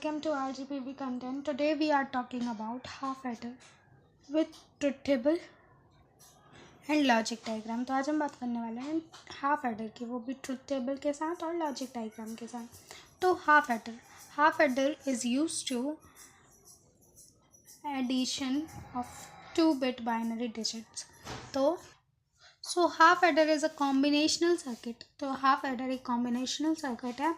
welcome to RGPV content. Today we are talking about half adder with truth table and logic diagram. तो आज हम बात करने वाले हैं हाफ एडर की, वो भी ट्रुथ टेबल के साथ और लॉजिक डायग्राम के साथ. तो half adder is use to addition of 2-bit binary digits. तो half adder is a combinational circuit. तो हाफ एडर एक कॉम्बिनेशनल सर्किट है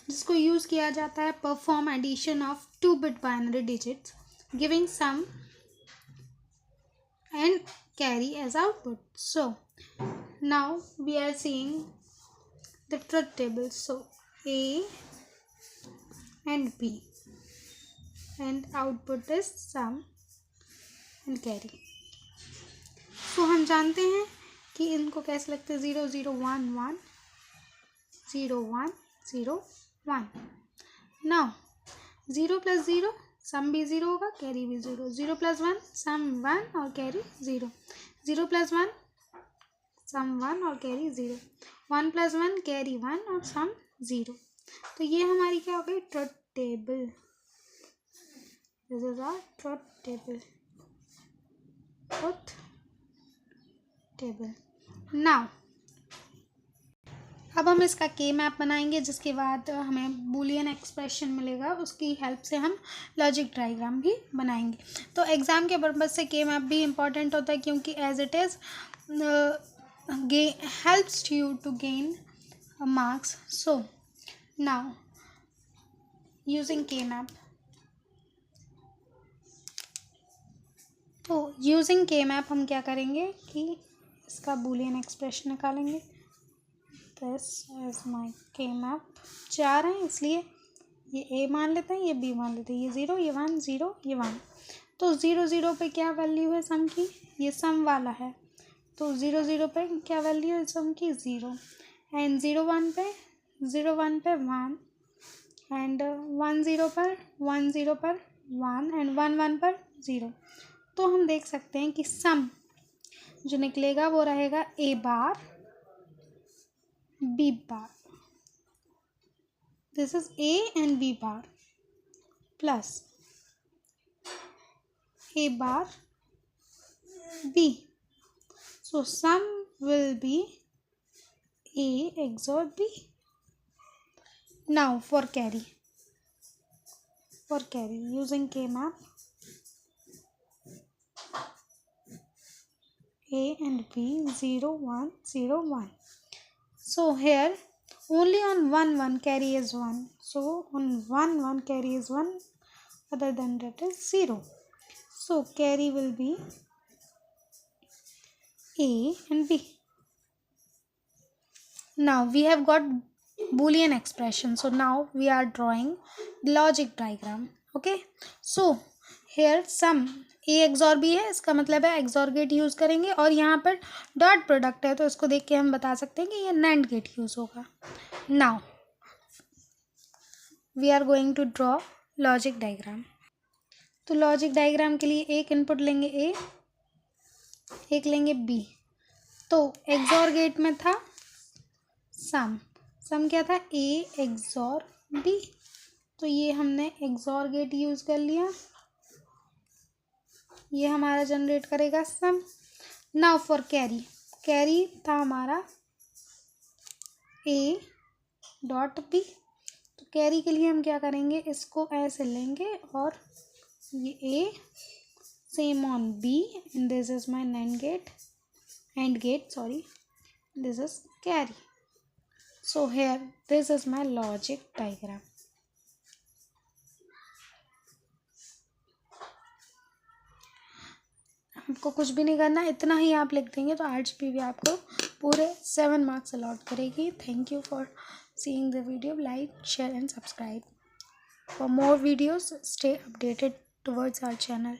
जिसको यूज़ किया जाता है perform addition of 2-bit binary digits giving sum and carry as output. So now we are seeing the truth table. So A and B and output is sum and carry. So हम जानते हैं कि इनको कैसे लगते हैं 0 0 1 1 0 1 0 1. Now 0 plus 0 सम भी 0 होगा, कैरी भी 0. 0 plus 1 सम 1 और कैरी 0. 0 plus 1 सम 1 और कैरी 0. 1 plus 1 कैरी 1 और सम 0. तो ये हमारी क्या हो गई truth table. This is our truth table. Truth table. Now अब हम इसका के मैप बनाएंगे, जिसके बाद हमें बूलियन एक्सप्रेशन मिलेगा. उसकी हेल्प से हम लॉजिक डायग्राम भी बनाएंगे. तो एग्ज़ाम के पर्पज़ से के मैप भी इम्पॉर्टेंट होता है, क्योंकि as it is helps you to gain marks. So now using K map. तो यूजिंग के मैप हम क्या करेंगे कि इसका बूलियन एक्सप्रेशन निकालेंगे. This is my K map. 4 हैं इसलिए ये ए मान लेते हैं, ये बी मान लेते हैं, ये 0 ये 1 0 ये 1. तो 0 0 पे क्या वैल्यू है सम की, ये सम वाला है. तो 0 0 पे क्या वैल्यू है सम की 0. एंड 0 1 पे 1 एंड 1 0 पर 1 एंड 1 1 पर 0. तो हम देख सकते हैं कि सम जो निकलेगा वो रहेगा ए बार B bar. This is A and B bar plus A bar B. So sum will be A XOR B. Now for carry using K map, A and B 0 1 0 1. So here only on 1 1 carry is 1. So on 1 1 carry is 1, other than that is 0. So carry will be A and B. Now we have got Boolean expression. So now we are drawing logic diagram. Okay. So here sum A XOR B है, इसका मतलब है XOR gate use करेंगे. और यहाँ पर dot product है, तो इसको देख के हम बता सकते हैं कि ये NAND गेट यूज़ होगा. Now we are going to draw logic diagram. तो लॉजिक डायग्राम के लिए एक इनपुट लेंगे A, एक लेंगे B. तो XOR गेट में था सम क्या था A XOR B. तो ये हमने XOR गेट यूज़ कर लिया, ये हमारा जनरेट करेगा सम. नाउ फॉर कैरी था हमारा A डॉट B. तो कैरी के लिए हम क्या करेंगे, इसको ऐसे लेंगे और ये A same on B and this is my and get this is carry. So here this is my logic diagram. आपको कुछ भी नहीं करना, इतना ही आप लिख देंगे तो RGPV आपको पूरे 7 मार्क्स अलॉट करेगी. Thank you for seeing the video. Like share and subscribe. For more videos stay updated towards our channel.